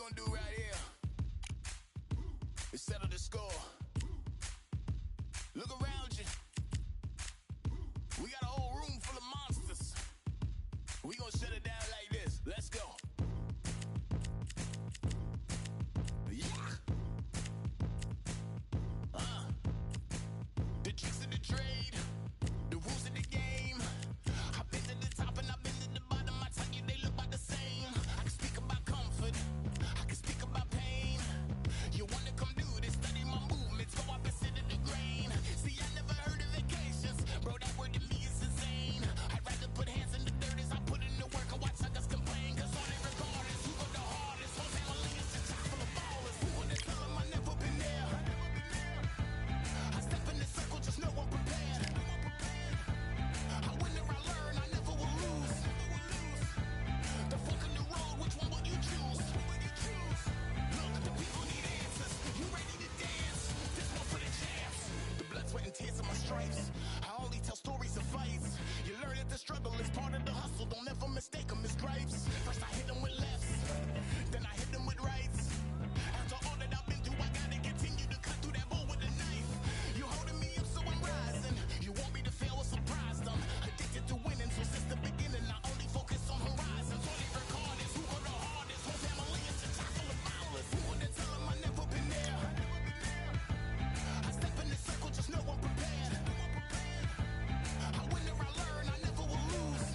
gonna do right here is settle the score. Look around you. We got a whole room full of monsters. We gonna shut it down like this. Let's go. Yeah. The tricks of the trade, the rules of the game. I've been to the top and I've been to the bottom. I tell you they look about the same. I can speak about comfort, I can speak about pain. You wanna come do this, study my movements, go opposite of the grain. See, I never heard of vacations, bro, that word to me is insane. I'd rather put hands in the dirt as I put in the work. I watch suckers complain, cause all they regard is who go the hardest. Whole family is just chock full of ballers. Who wanna tell them I never been there? I step in the circle, just know I'm prepared. I win or I learn, I never will lose. The fork in the road, which one will you choose? Look, the people need answers. You ready to dance? This one for the champs. The blood, sweat, and tears of my stripes. I only tell stories of fights. You learn that the struggle is part of the hustle. Don't ever mistake them as gripes. First I hit them with lefts, then I hit them with rights. After all that I've been through, I gotta continue to cut through that bull with a knife. You holding me up, so I'm rising. You want me to fail or surprise them. Addicted to winning, so since the beginning, I only focus on horizons. All they record is who go the hardest. Whole family is just chock full of ballers. Who wanna tell them I never been there? I step in the circle, just know I'm prepared. I win or I learn, I never will lose.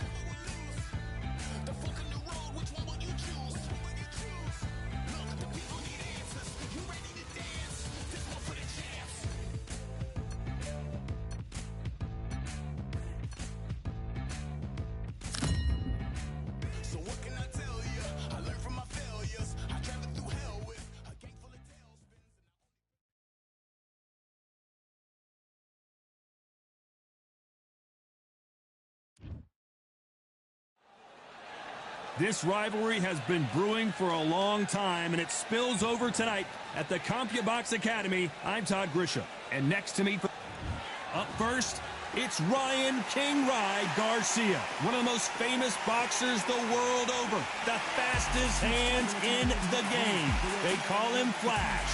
The fork in the road, which one will you choose? Look, the people need answers. You ready to dance? This one for the champs. So what can I tell you? I learned from my failures. I traveled through hell with a gang full of tailspins. This rivalry has been brewing for a long time, and it spills over tonight at the CompuBox Academy. I'm Todd Grisham, and next to me, up first, it's Ryan King Rye Garcia, one of the most famous boxers the world over, the fastest hands in the game. They call him Flash.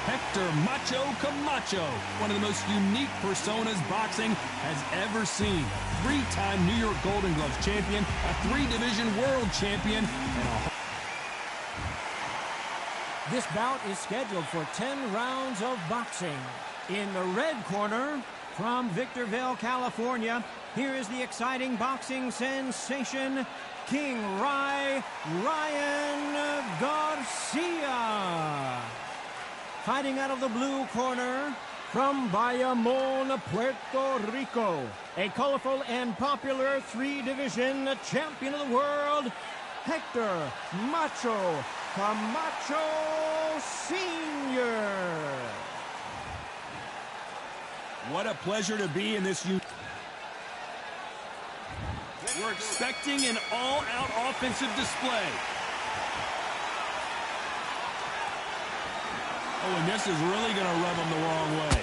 Hector Macho Camacho, one of the most unique personas boxing has ever seen. Three-time New York Golden Gloves champion, a three-division world champion, and a... This bout is scheduled for 10 rounds of boxing. In the red corner, from Victorville, California, here is the exciting boxing sensation, King Rye, Ryan Garcia. Fighting out of the blue corner, from Bayamon, Puerto Rico, a colorful and popular three-division champion of the world, Hector Macho Camacho Sr. What a pleasure to be in this unit. We're expecting an all-out offensive display. Oh, and this is really going to rub him the wrong way.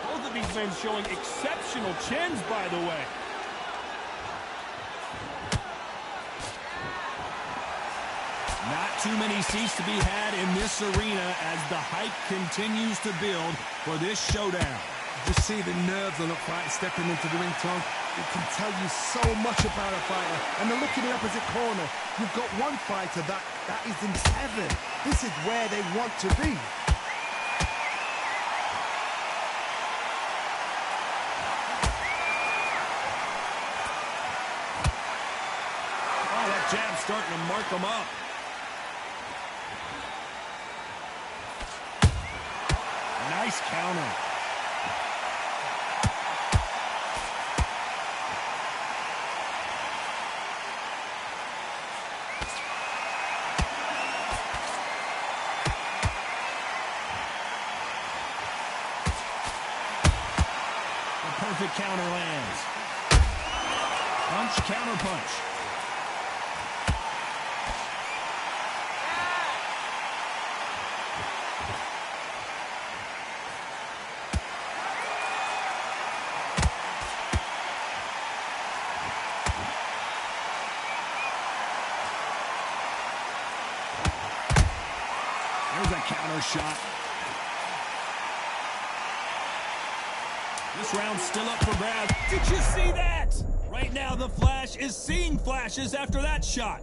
Both of these men showing exceptional chins, by the way. Not too many seats to be had in this arena as the hype continues to build for this showdown. Just see the nerves on a fighter stepping into the ring, Tom. It can tell you so much about a fighter. And then look in the opposite corner. You've got one fighter that is in heaven. This is where they want to be. Oh, that jab's starting to mark them up. Nice counter. Perfect counter lands. Punch, counter punch. There's a counter shot. This round's still up for grabs. Did you see that? Right now, the Flash is seeing flashes after that shot.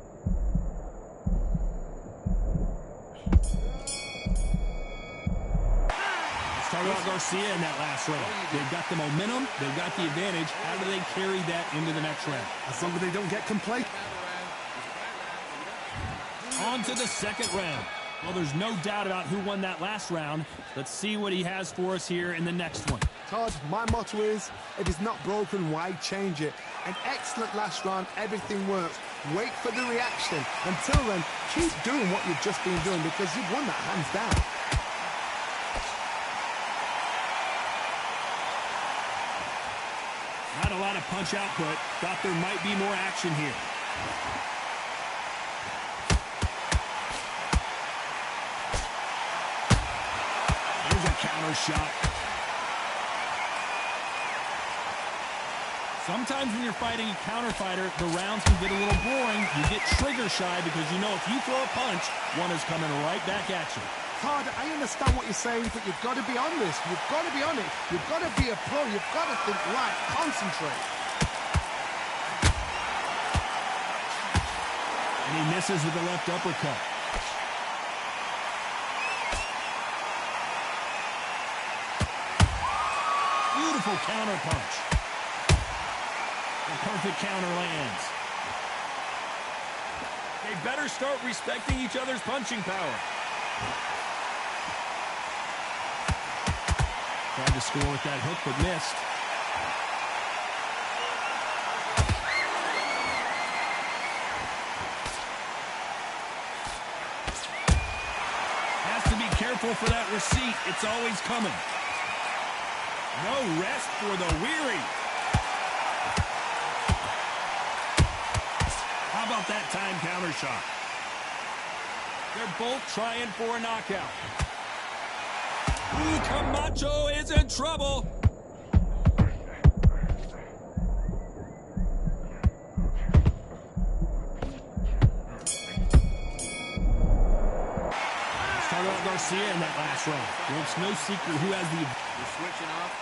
Let's talk about Garcia in that last round. They've got the momentum. They've got the advantage. How do they carry that into the next round? As long as they don't get complacent. On to the second round. Well, there's no doubt about who won that last round. Let's see what he has for us here in the next one. Todd, my motto is, if it's not broken, why change it? An excellent last round, everything works. Wait for the reaction. Until then, keep doing what you've just been doing because you've won that hands down. Not a lot of punch output. Thought there might be more action here. Here's a counter shot. Sometimes when you're fighting a counter fighter, the rounds can get a little boring. You get trigger shy because you know if you throw a punch, one is coming right back at you. Todd, I understand what you're saying, but you've got to be on this. You've got to be on it. You've got to be a pro. You've got to think right. Concentrate. And he misses with the left uppercut. Beautiful counter punch. The perfect counter lands. They better start respecting each other's punching power. Tried to score with that hook, but missed. Has to be careful for that receipt. It's always coming. No rest for the weary. How about that time counter shot? They're both trying for a knockout. Ooh, Camacho is in trouble. Let's talk about Garcia in that last round. Well, it's no secret who has the... We're switching off.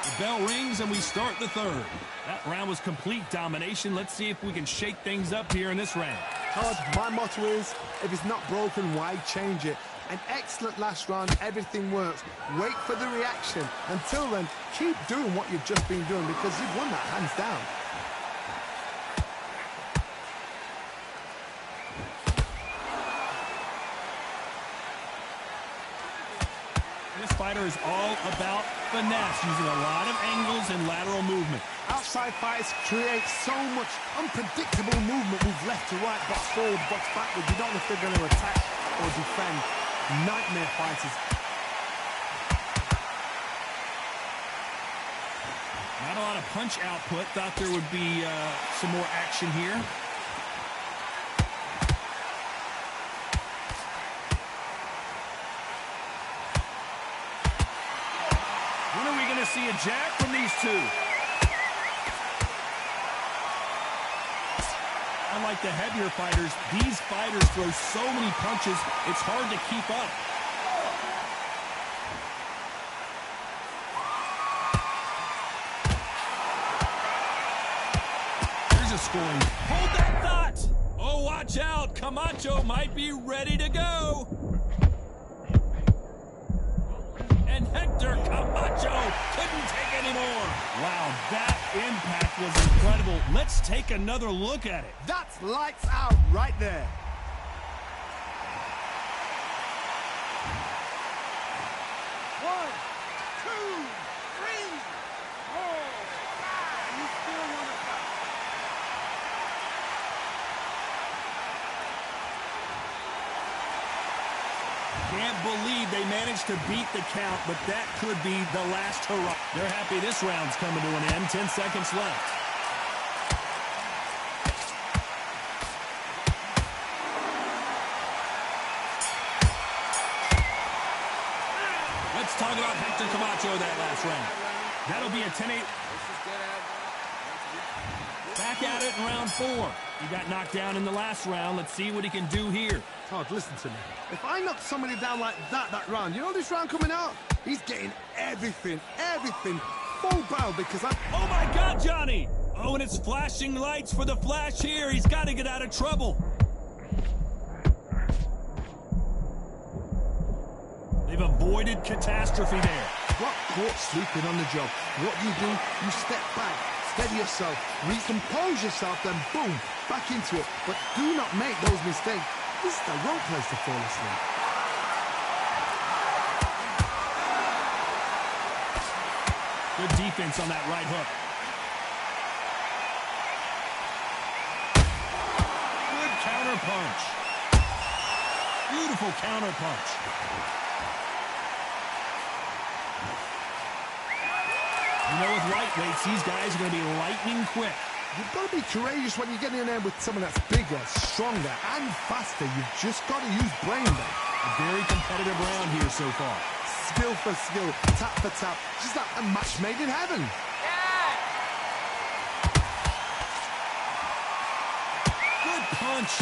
The bell rings and we start the third. That round was complete domination. Let's see if we can shake things up here in this round. Todd, my motto is, if it's not broken, why change it? An excellent last round, everything works. Wait for the reaction. Until then, keep doing what you've just been doing because you've won that hands down. This fighter is all about finesse, using a lot of angles and lateral movement. Outside fights create so much unpredictable movement. Move left to right, box forward, box backward. You don't know if they're going to attack or defend. Nightmare fighters. Not a lot of punch output. Thought there would be some more action here. When are we going to see a jab from these two? Unlike the heavier fighters, these fighters throw so many punches, it's hard to keep up. Here's a scoring. Hold that thought! Oh, watch out! Camacho might be ready to go. And Hector Camacho couldn't take anymore. Wow, that impact was incredible. Let's take another look at it. That's lights out right there. One, two, three, four, five. You still want to fight? Can't believe they managed to beat the count, but that could be the last hurrah. They're happy this round's coming to an end. 10 seconds left. Let's talk about Hector Camacho that last round. That'll be a 10-8. Back at it in round 4. He got knocked down in the last round. Let's see what he can do here. Todd, listen to me. If I knock somebody down like that round, you know this round coming out? He's getting everything, full barrel because I'm... Oh, my God, Johnny! Oh, and it's flashing lights for the Flash here. He's got to get out of trouble. They've avoided catastrophe there. Got caught sleeping on the job. What do? You step back, steady yourself, recompose yourself, then boom, back into it. But do not make those mistakes. This is the wrong place to fall asleep. Good defense on that right hook. Good counter punch. Beautiful counter punch. You know, with lightweights, these guys are going to be lightning quick. You've got to be courageous when you're getting in there with someone that's bigger, stronger, and faster. You've just got to use brain there. A very competitive round here so far. Skill for skill, tap for tap. Just like a match made in heaven. Good punch.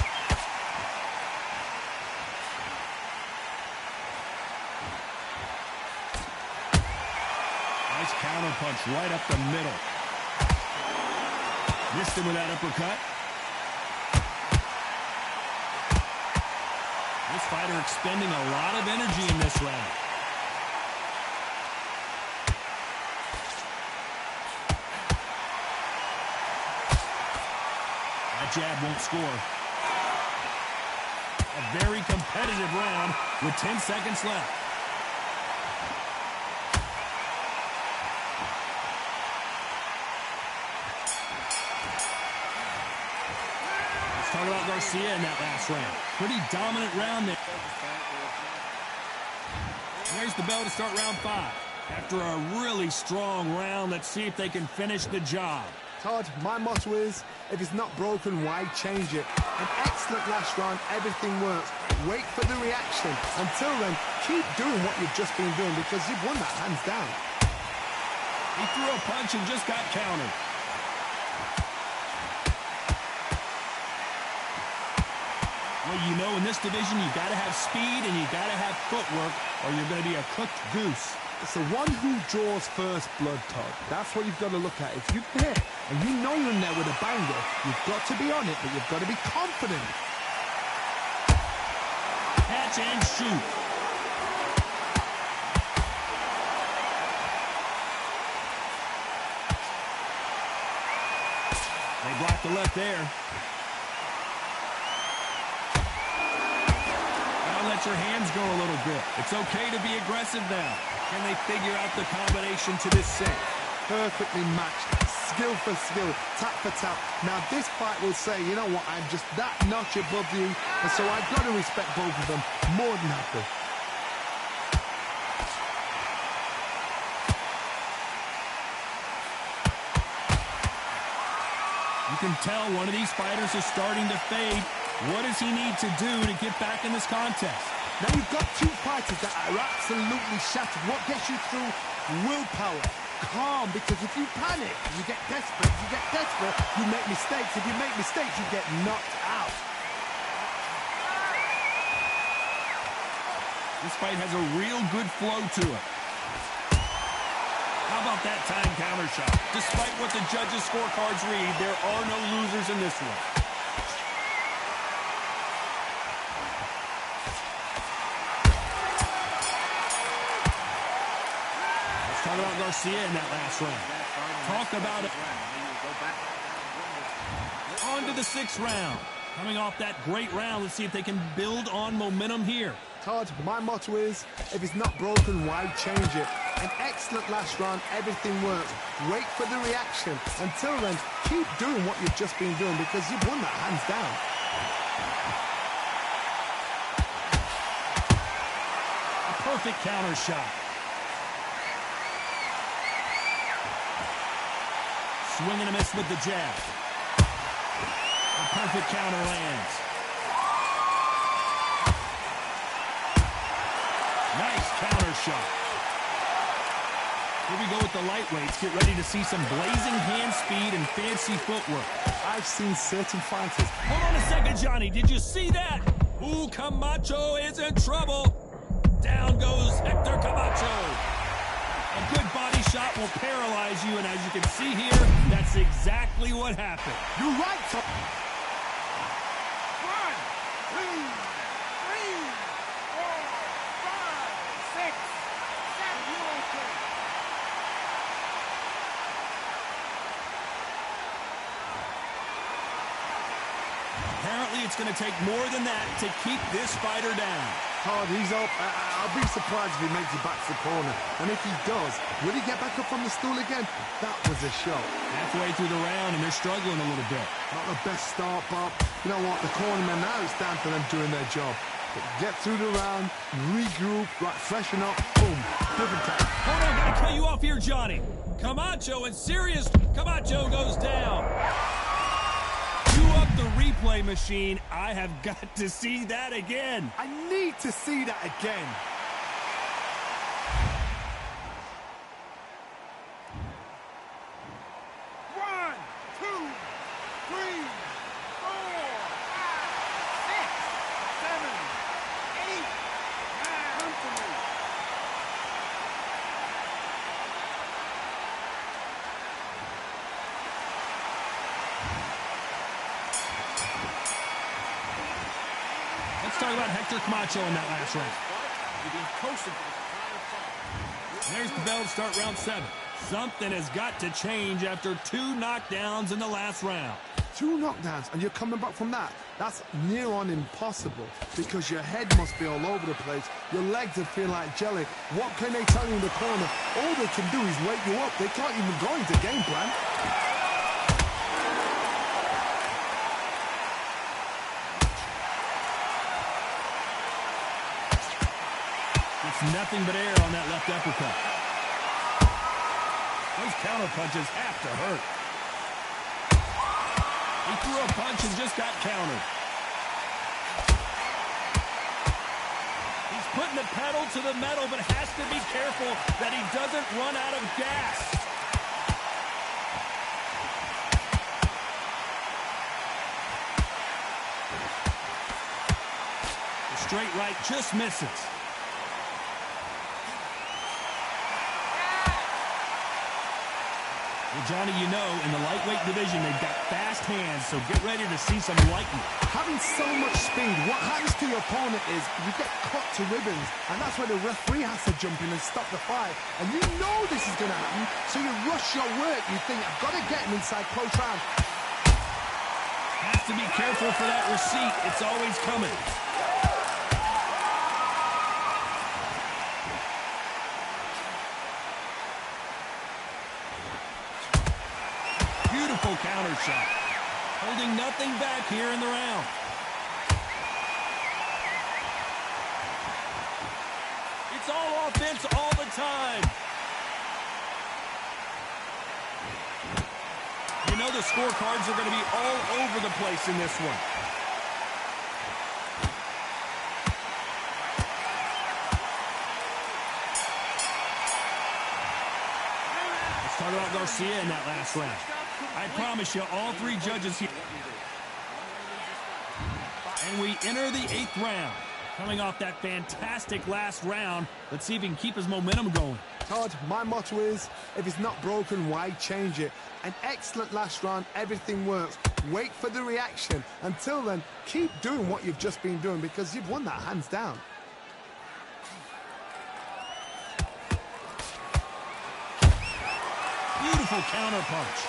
Nice counter punch right up the middle. Missed him with that uppercut. This fighter expending a lot of energy in this round. That jab won't score. A very competitive round with 10 seconds left. Talk about Garcia in that last round. Pretty dominant round there. There's the bell to start round 5. After a really strong round, let's see if they can finish the job. Todd, my motto is, if it's not broken, why change it? An excellent last round, everything works. Wait for the reaction. Until then, keep doing what you've just been doing because you've won that hands down. He threw a punch and just got countered. Well, you know, in this division, you got to have speed and you got to have footwork or you're going to be a cooked goose. It's the one who draws first blood, Todd. That's what you've got to look at. If you're there and you know you're in there with a banger, you've got to be on it, but you've got to be confident. Catch and shoot. They blocked the left there. Let your hands go a little bit. It's okay to be aggressive now. Can they figure out the combination to this sink? Perfectly matched, skill for skill, tap for tap. Now this fight will say, you know what, I'm just that notch above you, and so I've got to respect both of them more than happy. You can tell one of these fighters is starting to fade. What does he need to do to get back in this contest? Now you've got two fighters that are absolutely shattered. What gets you through? Willpower. Calm, because if you panic, you get desperate. If you get desperate, you make mistakes. If you make mistakes, you get knocked out. This fight has a real good flow to it. How about that time counter shot? Despite what the judges' scorecards read, there are no losers in this one. Talk about Garcia in that last round. Talk about it. On to the 6th round. Coming off that great round, let's see if they can build on momentum here. Todd, my motto is, if it's not broken, why change it? An excellent last round, everything works. Wait for the reaction. Until then, keep doing what you've just been doing because you've won that hands down. A perfect counter shot. Swing and a miss with the jab. A perfect counter lands. Nice counter shot. Here we go with the lightweights. Get ready to see some blazing hand speed and fancy footwork. I've seen certain fighters. Hold on a second, Johnny. Did you see that? Ooh, Camacho is in trouble. Down goes Hector Camacho. A good body shot will paralyze you, and as you can see here, that's exactly what happened. You're right, Tom. 1, 2, 3, 4, 5, 6, 7. You okay? Apparently, it's going to take more than that to keep this fighter down. Todd, he's up. I'll be surprised if he makes it back to the corner. And if he does, will he get back up from the stool again? That was a shot. Halfway through the round, and they're struggling a little bit. Not the best start, Bob. You know what? The cornermen now, it's down to them doing their job. But get through the round, regroup, right, freshen up, boom, different time. Hold on, gotta cut you off here, Johnny. Camacho and serious. Camacho goes down. Cue up the replay machine. I have got to see that again. I need to see that again. Let's talk about Hector Camacho in that last round. There's the bell to start round 7. Something has got to change after 2 knockdowns in the last round. 2 knockdowns, and you're coming back from that. That's near on impossible, because your head must be all over the place. Your legs are feeling like jelly. What can they tell you in the corner? All they can do is wake you up. They can't even go into game plan. It's nothing but air on that left uppercut. Those counter punches have to hurt. He threw a punch and just got countered. He's putting the pedal to the metal, but has to be careful that he doesn't run out of gas. The straight right just misses. Well, Johnny, you know, in the lightweight division, they've got fast hands, so get ready to see some lightning. Having so much speed, what happens to your opponent is you get cut to ribbons, and that's where the referee has to jump in and stop the fight. And you know this is going to happen, so you rush your work. You think, I've got to get him inside close round. Has to be careful for that receipt. It's always coming. Beautiful counter shot. Holding nothing back here in the round. It's all offense all the time. You know the scorecards are going to be all over the place in this one. Let's talk about Garcia in that last round. I promise you, all 3 judges here. And we enter the 8th round. Coming off that fantastic last round, let's see if he can keep his momentum going. Todd, my motto is, if it's not broken, why change it? An excellent last round, everything works. Wait for the reaction. Until then, keep doing what you've just been doing, because you've won that hands down. Beautiful counter punch.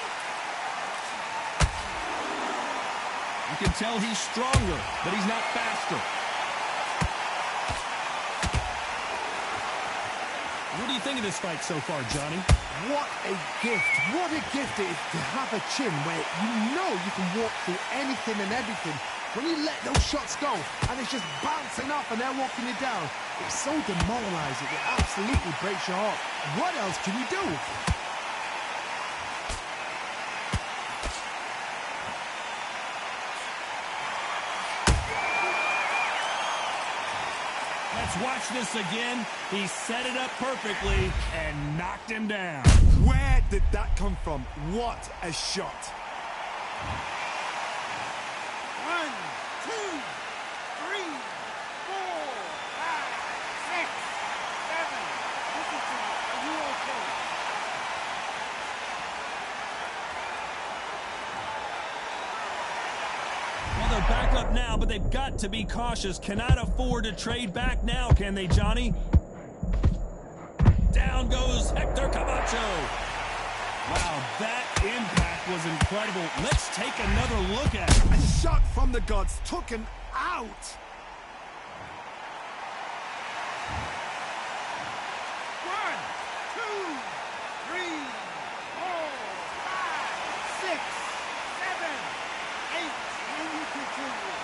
You can tell he's stronger, but he's not faster. What do you think of this fight so far, Johnny? What a gift. What a gift it is to have a chin where you know you can walk through anything and everything. When you let those shots go and it's just bouncing off and they're walking you down, it's so demoralizing. It absolutely breaks your heart. What else can you do? Let's watch this again. He set it up perfectly and knocked him down. Where did that come from? What a shot. 1, 2, 3. back up now, but they've got to be cautious. Cannot afford to trade back now, can they, Johnny? Down goes Hector Camacho. Wow, that impact was incredible. Let's take another look at it. A shot from the gods took him out. One, two, three, four, five, 6, 7, 8. And you continue.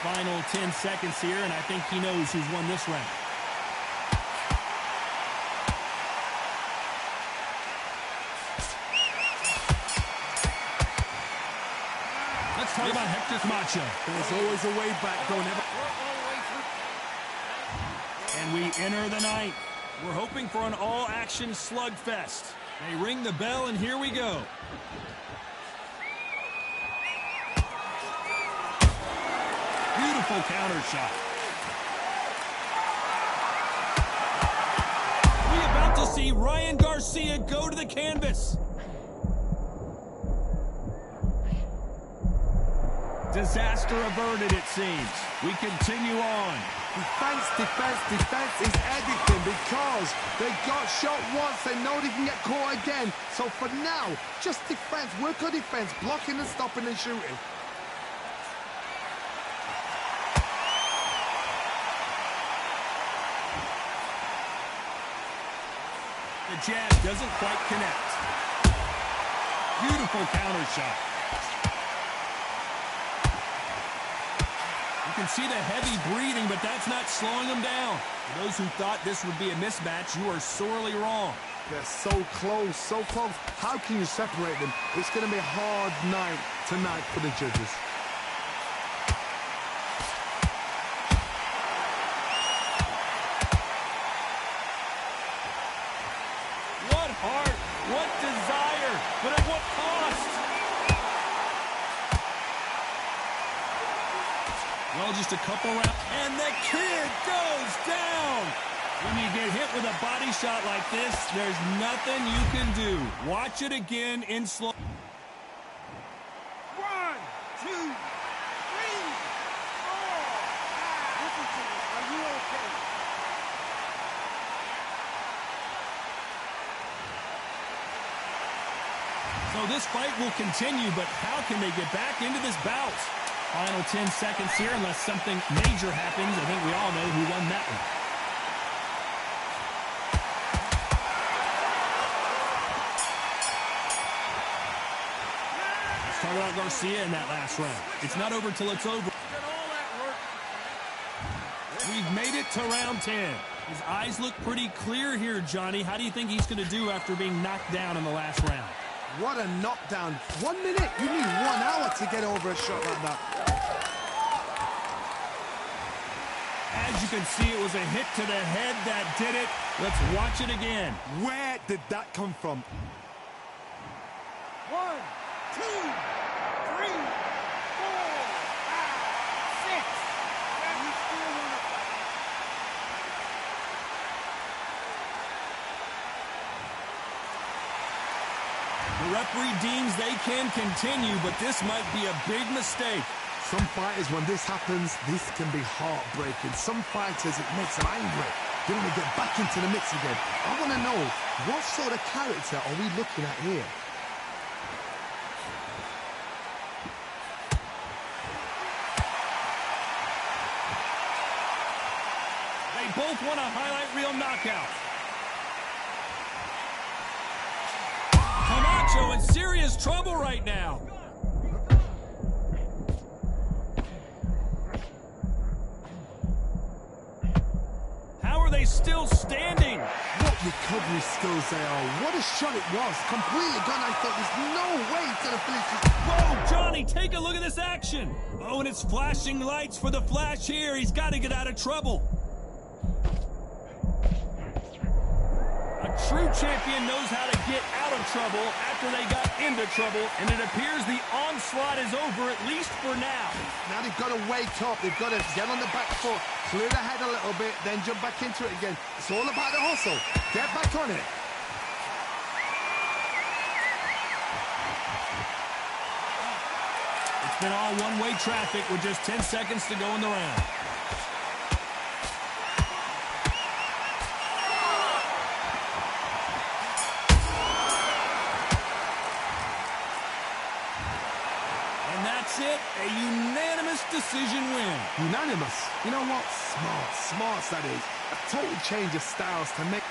Final 10 seconds here, and I think he knows who's won this round. Let's talk about Hector Camacho. There's always a way back, don't ever. And we enter the ninth. We're hoping for an all-action slugfest. They ring the bell, and here we go. Beautiful counter shot. We're about to see Ryan Garcia go to the canvas. Disaster averted, it seems. We continue on. Defense, defense, defense is everything because they got shot once. They know they can get caught again. So for now, just defense, work on defense, blocking and stopping and shooting. The jab doesn't quite connect. Beautiful counter shot. You can see the heavy breathing, but that's not slowing him down. For those who thought this would be a mismatch, you are sorely wrong. They're so close, so close. How can you separate them? It's going to be a hard night tonight for the judges. What heart, what desire, but at what cost? Well, just a couple rounds, and the kid goes down. When you get hit with a body shot like this, there's nothing you can do. Watch it again in slow. 1, 2, 3, 4, 5. Listen to me. Are you okay? So this fight will continue, but how can they get back into this bout? Final 10 seconds here, unless something major happens. I think we all know who won that one. Let's talk about Garcia in that last round. It's not over till it's over. We've made it to round 10. His eyes look pretty clear here, Johnny. How do you think he's going to do after being knocked down in the last round? What a knockdown. 1 minute. You need 1 hour to get over a shot like that. As you can see, it was a hit to the head that did it. Let's watch it again. Where did that come from? 1, 2, 3, 4, 5, 6. And he still won the fight. The referee deems they can continue, but this might be a big mistake. Some fighters, when this happens, this can be heartbreaking. Some fighters, it makes them angry. They want to get back into the mix again. I want to know, what sort of character are we looking at here? They both want a highlight reel knockout. Camacho in serious trouble right now. How are they still standing? What recovery skills they are. What a shot it was. Completely gone. I thought there's no way to the finish. Whoa, Johnny, take a look at this action. Oh, and it's flashing lights for the flash here. He's got to get out of trouble. A true champion knows how to get out of trouble after they got into trouble, and it appears the onslaught is over, at least for now. Now they've got to wake up. They've got to get on the back foot, clear the head a little bit, then jump back into it again. It's all about the hustle. Get back on it. It's been all one-way traffic with just 10 seconds to go in the round. And that's it, a unanimous decision win. Unanimous. You know what? Smart. Smarts, that is. A total change of styles to make...